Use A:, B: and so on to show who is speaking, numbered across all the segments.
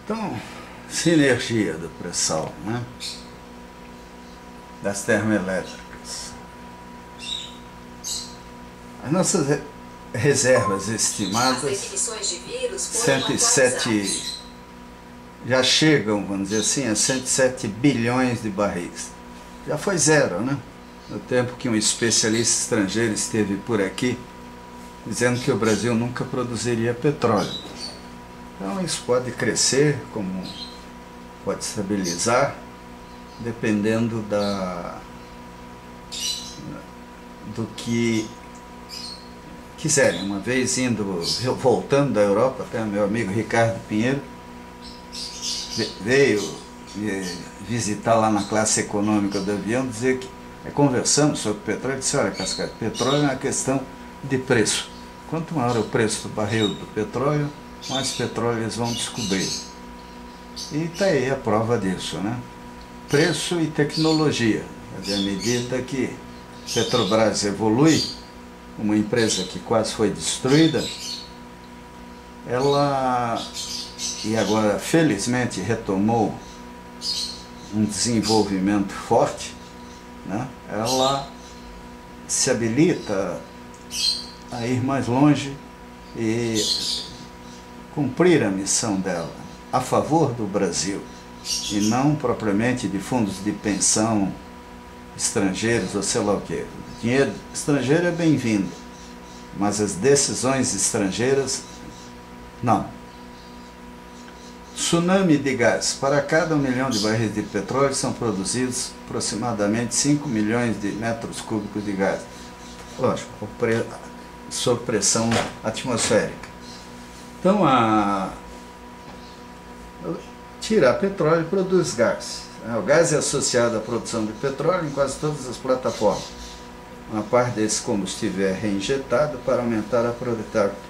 A: Então, sinergia do pré-sal, né? Das termoelétricas. As nossas reservas estimadas, 107, já chegam, vamos dizer assim, a 107 bilhões de barris. Já foi zero, né? No tempo que um especialista estrangeiro esteve por aqui, dizendo que o Brasil nunca produziria petróleo. Então isso pode crescer, como pode estabilizar, dependendo do que quiserem. Uma vez voltando da Europa, até meu amigo Ricardo Pinheiro veio visitar lá na classe econômica do avião, dizer que conversamos sobre petróleo, disse: olha, Cascade, petróleo é uma questão de preço. Quanto maior o preço do barril do petróleo, mais petróleo eles vão descobrir. E está aí a prova disso, né? Preço e tecnologia. À medida que Petrobras evolui, uma empresa que quase foi destruída, ela, e agora felizmente retomou um desenvolvimento forte, né? Ela se habilita a ir mais longe e cumprir a missão dela a favor do Brasil, e não propriamente de fundos de pensão estrangeiros ou sei lá o que. Dinheiro estrangeiro é bem-vindo, mas as decisões estrangeiras, não. Tsunami de gás. Para cada 1 milhão de barris de petróleo são produzidos aproximadamente 5 milhões de metros cúbicos de gás. Lógico, sob pressão atmosférica. Então, tirar petróleo produz gás. O gás é associado à produção de petróleo em quase todas as plataformas. Uma parte desse combustível é reinjetado para aumentar a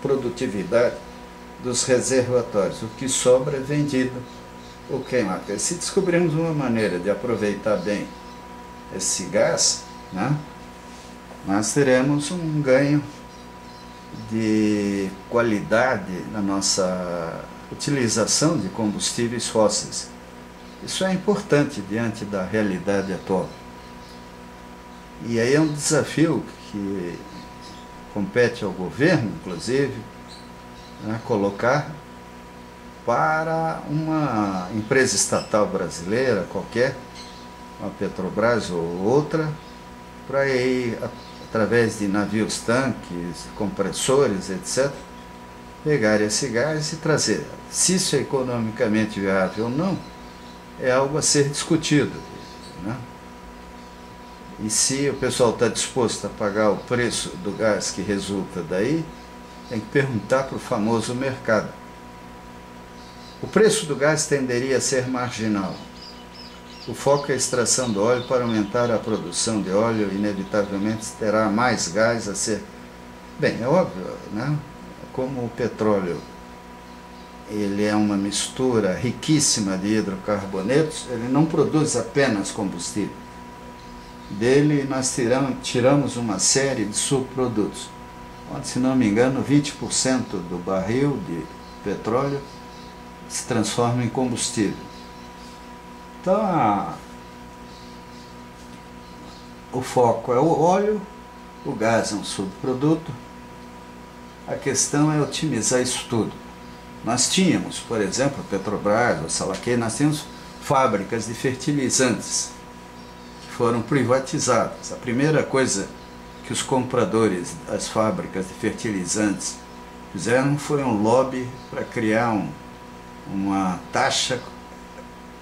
A: produtividade dos reservatórios. O que sobra é vendido ou queimado. Se descobrirmos uma maneira de aproveitar bem esse gás, né, nós teremos um ganho de qualidade na nossa utilização de combustíveis fósseis. Isso é importante diante da realidade atual. E aí é um desafio que compete ao governo, inclusive, né, colocar para uma empresa estatal brasileira qualquer, uma Petrobras ou outra, para ir, através de navios tanques, compressores, etc., pegar esse gás e trazer. Se isso é economicamente viável ou não, é algo a ser discutido, né? E se o pessoal está disposto a pagar o preço do gás que resulta daí, tem que perguntar para o famoso mercado. O preço do gás tenderia a ser marginal. O foco é a extração do óleo. Para aumentar a produção de óleo, inevitavelmente terá mais gás a ser... Bem, é óbvio, né? Como o petróleo ele é uma mistura riquíssima de hidrocarbonetos, ele não produz apenas combustível. Dele nós tiramos uma série de subprodutos, onde, se não me engano, 20% do barril de petróleo se transforma em combustível. Então, o foco é o óleo, o gás é um subproduto, a questão é otimizar isso tudo. Nós tínhamos, por exemplo, a Petrobras, o Salaquê, nós tínhamos fábricas de fertilizantes que foram privatizadas. A primeira coisa que os compradores das fábricas de fertilizantes fizeram foi um lobby para criar uma taxa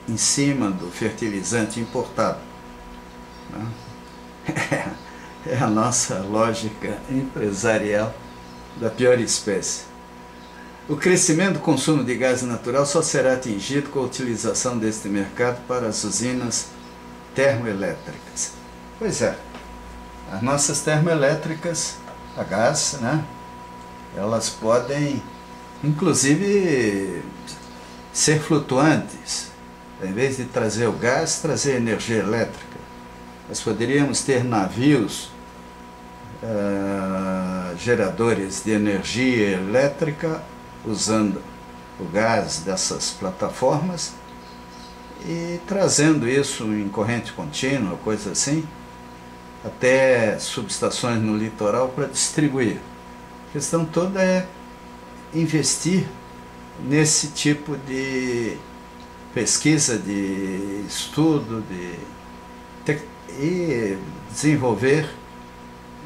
A: em cima do fertilizante importado, né? É a nossa lógica empresarial da pior espécie. O crescimento do consumo de gás natural só será atingido com a utilização deste mercado para as usinas termoelétricas. Pois é, as nossas termoelétricas a gás, né, elas podem inclusive ser flutuantes. Em vez de trazer o gás, trazer energia elétrica. Nós poderíamos ter navios geradores de energia elétrica usando o gás dessas plataformas e trazendo isso em corrente contínua, coisa assim, até subestações no litoral para distribuir. A questão toda é investir nesse tipo de pesquisa, de estudo, e desenvolver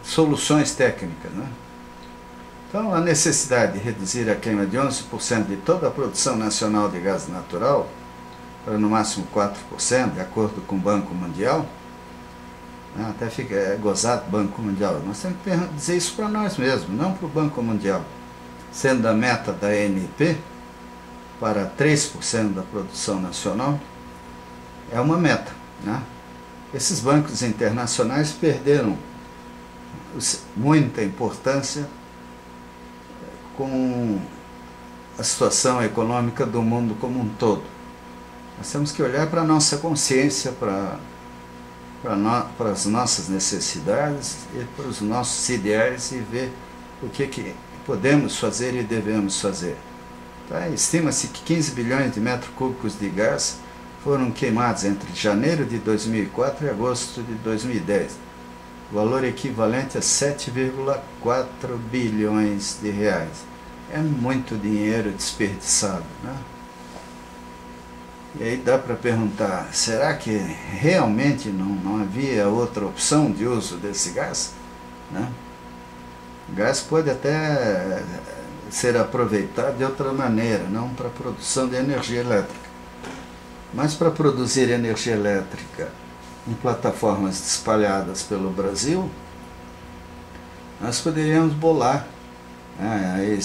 A: soluções técnicas, né? Então, a necessidade de reduzir a queima de 11% de toda a produção nacional de gás natural, para no máximo 4%, de acordo com o Banco Mundial, né? Até fica gozado o Banco Mundial. Nós temos que dizer isso para nós mesmos, não para o Banco Mundial. Sendo a meta da ANP para 3% da produção nacional, é uma meta, né? Esses bancos internacionais perderam muita importância com a situação econômica do mundo como um todo. Nós temos que olhar para a nossa consciência, para as nossas necessidades e para os nossos ideais e ver o que podemos fazer e devemos fazer. Tá? Estima-se que 15 bilhões de metros cúbicos de gás foram queimados entre janeiro de 2004 e agosto de 2010. Valor equivalente a 7,4 bilhões de reais. É muito dinheiro desperdiçado, né? E aí dá para perguntar, será que realmente não havia outra opção de uso desse gás? Né? O gás pode até ser aproveitado de outra maneira, não para a produção de energia elétrica. Mas para produzir energia elétrica em plataformas espalhadas pelo Brasil, nós poderíamos bolar, né,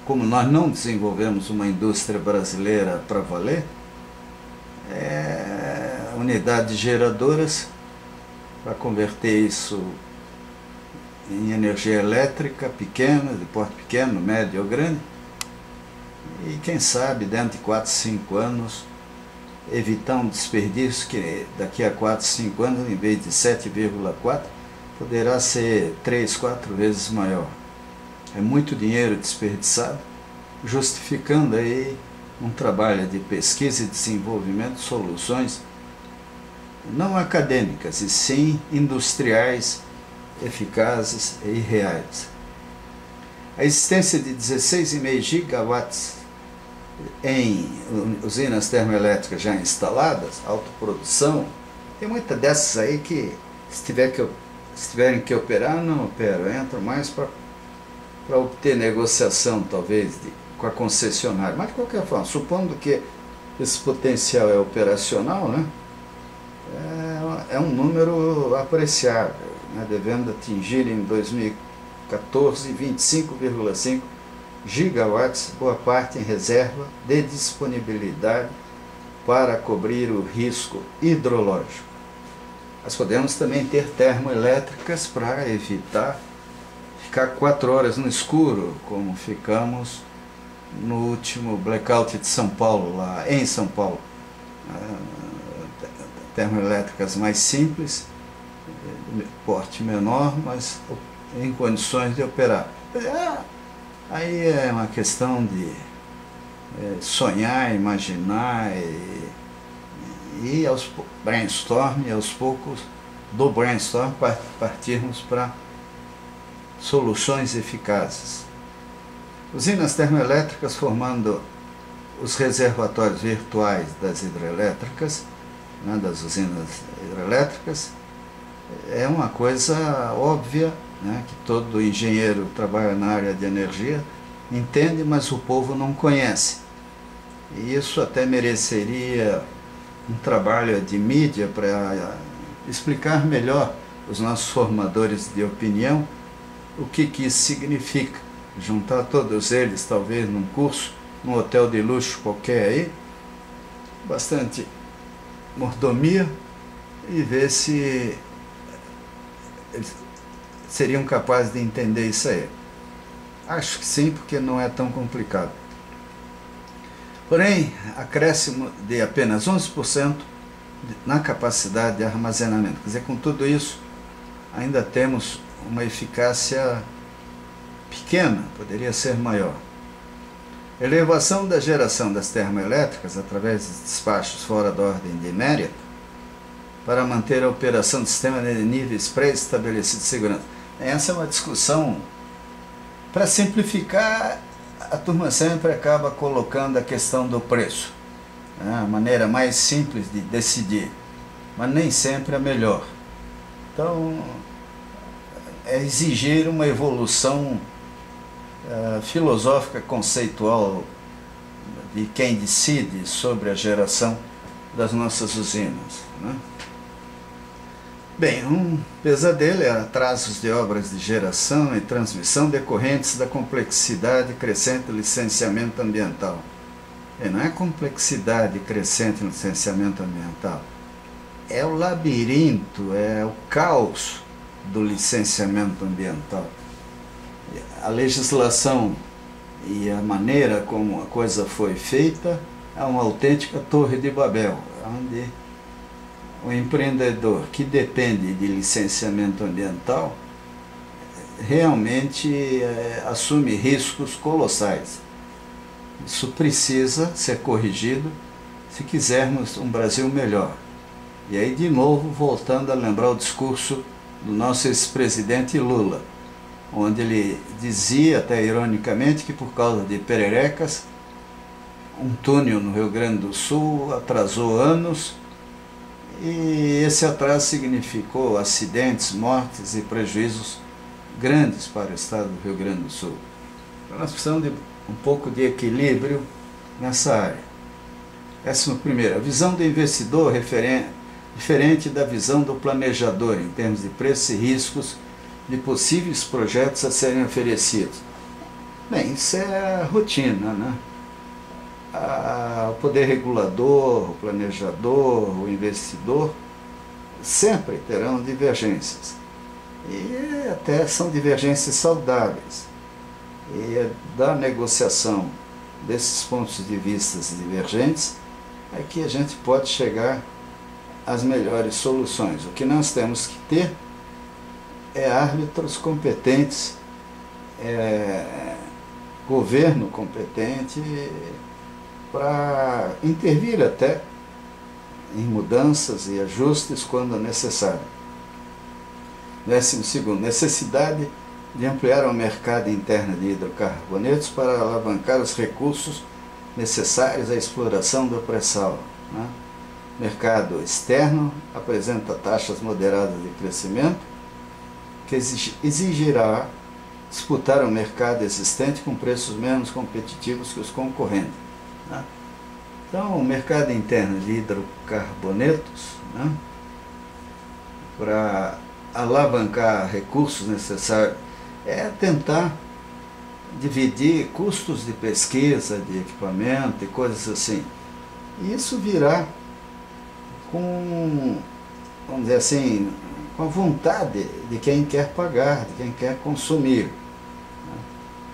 A: como nós não desenvolvemos uma indústria brasileira para valer, unidades geradoras para converter isso em energia elétrica pequena, de porte pequeno, médio ou grande, e quem sabe dentro de 4, 5 anos evitar um desperdício que daqui a 4, 5 anos, em vez de 7,4, poderá ser 3, 4 vezes maior. É muito dinheiro desperdiçado, justificando aí um trabalho de pesquisa e desenvolvimento de soluções não acadêmicas, e sim industriais, eficazes e reais. A existência de 16,5 gigawatts em usinas termoelétricas já instaladas, autoprodução, tem muitas dessas aí que, se tiverem que operar, não operam, entram mais para obter negociação, talvez, com a concessionária. Mas, de qualquer forma, supondo que esse potencial é operacional, né, é um número apreciável, né, devendo atingir em 2014 25,5 gigawatts, boa parte em reserva de disponibilidade para cobrir o risco hidrológico. Nós podemos também ter termoelétricas para evitar ficar 4 horas no escuro, como ficamos no último blackout de São Paulo, lá em São Paulo. Termoelétricas mais simples, porte menor, mas em condições de operar. Aí é uma questão de sonhar, imaginar e aos brainstorm, e aos poucos do brainstorm partirmos para soluções eficazes. Usinas termoelétricas formando os reservatórios virtuais das hidrelétricas, né, das usinas hidrelétricas, é uma coisa óbvia, né, que todo engenheiro que trabalha na área de energia entende, mas o povo não conhece. E isso até mereceria um trabalho de mídia para explicar melhor os nossos formadores de opinião o que isso significa. Juntar todos eles, talvez num curso, num hotel de luxo qualquer aí, bastante mordomia, e ver se eles seriam capazes de entender isso aí. Acho que sim, porque não é tão complicado. Porém, acréscimo de apenas 11% na capacidade de armazenamento. Quer dizer, com tudo isso, ainda temos uma eficácia pequena, poderia ser maior. Elevação da geração das termoelétricas através de despachos fora da ordem de mérito para manter a operação do sistema de níveis pré-estabelecidos de segurança. Essa é uma discussão, para simplificar, a turma sempre acaba colocando a questão do preço, né? A maneira mais simples de decidir, mas nem sempre a melhor. Então, é exigir uma evolução filosófica, conceitual de quem decide sobre a geração das nossas usinas, né? Bem, um pesadelo é atrasos de obras de geração e transmissão decorrentes da complexidade crescente do licenciamento ambiental. E não é complexidade crescente no licenciamento ambiental, é o labirinto, é o caos do licenciamento ambiental. A legislação e a maneira como a coisa foi feita é uma autêntica torre de Babel, onde o empreendedor que depende de licenciamento ambiental realmente assume riscos colossais. Isso precisa ser corrigido se quisermos um Brasil melhor. E aí, de novo, voltando a lembrar o discurso do nosso ex-presidente Lula, onde ele dizia, até ironicamente, que por causa de pererecas, um túnel no Rio Grande do Sul atrasou anos, e esse atraso significou acidentes, mortes e prejuízos grandes para o estado do Rio Grande do Sul. Então nós precisamos de um pouco de equilíbrio nessa área. 11º, a visão do investidor diferente da visão do planejador em termos de preços e riscos de possíveis projetos a serem oferecidos. Bem, isso é a rotina, né? O poder regulador, o planejador, o investidor sempre terão divergências, e até são divergências saudáveis, e da negociação desses pontos de vista divergentes é que a gente pode chegar às melhores soluções. O que nós temos que ter é árbitros competentes, governo competente para intervir até em mudanças e ajustes quando necessário. 12º, necessidade de ampliar o mercado interno de hidrocarbonetos para alavancar os recursos necessários à exploração do pré-sal, né? Mercado externo apresenta taxas moderadas de crescimento, que exigirá disputar o mercado existente com preços menos competitivos que os concorrentes, né? Então, o mercado interno de hidrocarbonetos, né, para alavancar recursos necessários, é tentar dividir custos de pesquisa, de equipamento e coisas assim. E isso virá com, vamos dizer assim, com a vontade de quem quer pagar, de quem quer consumir.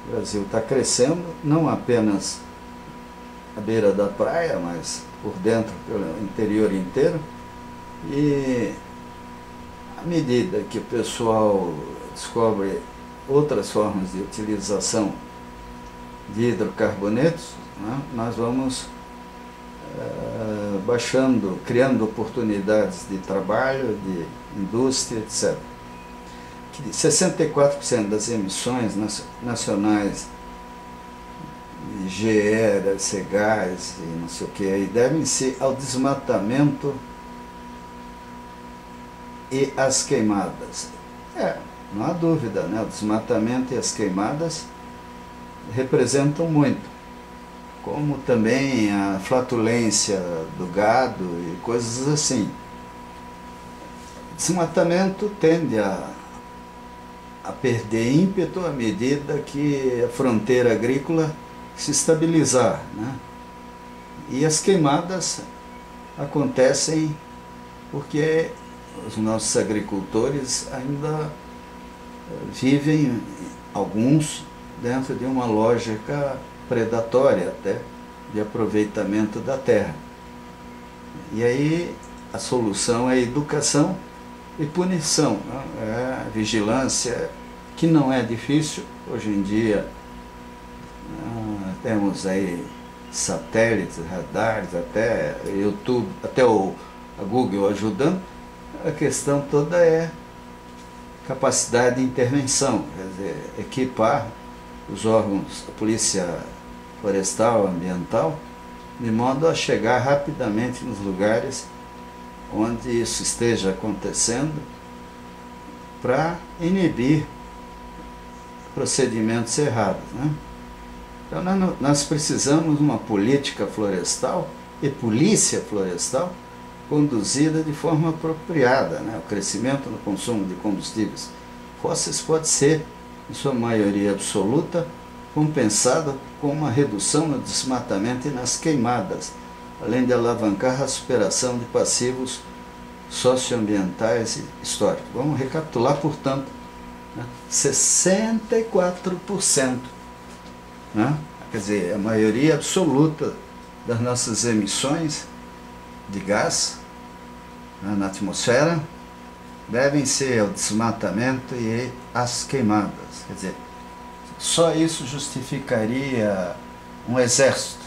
A: O Brasil está crescendo, não apenas à beira da praia, mas por dentro, pelo interior inteiro, e à medida que o pessoal descobre outras formas de utilização de hidrocarbonetos, né, nós vamos baixando, criando oportunidades de trabalho, de indústria, etc. 64% das emissões nacionais de GE, Cegás e não sei o que aí devem-se ao desmatamento e às queimadas. Não há dúvida, né? O desmatamento e as queimadas representam muito, como também a flatulência do gado e coisas assim. O desmatamento tende a perder ímpeto à medida que a fronteira agrícola se estabilizar, né? E as queimadas acontecem porque os nossos agricultores ainda vivem, alguns, dentro de uma lógica predatória até, de aproveitamento da terra. E aí a solução é educação e punição, né? Vigilância, que não é difícil hoje em dia. temos aí satélites, radares, até YouTube, até a Google ajudando. A questão toda é capacidade de intervenção, quer dizer, equipar os órgãos da Polícia Florestal, Ambiental, de modo a chegar rapidamente nos lugares onde isso esteja acontecendo, para inibir procedimentos errados, né? Então nós precisamos de uma política florestal e polícia florestal conduzida de forma apropriada, né? O crescimento no consumo de combustíveis fósseis pode ser, em sua maioria absoluta, compensado com uma redução no desmatamento e nas queimadas, além de alavancar a superação de passivos socioambientais e históricos. Vamos recapitular, portanto, né? 64%, né? Quer dizer, a maioria absoluta das nossas emissões de gás, né, na atmosfera devem ser ao desmatamento e às queimadas. Quer dizer, só isso justificaria um exército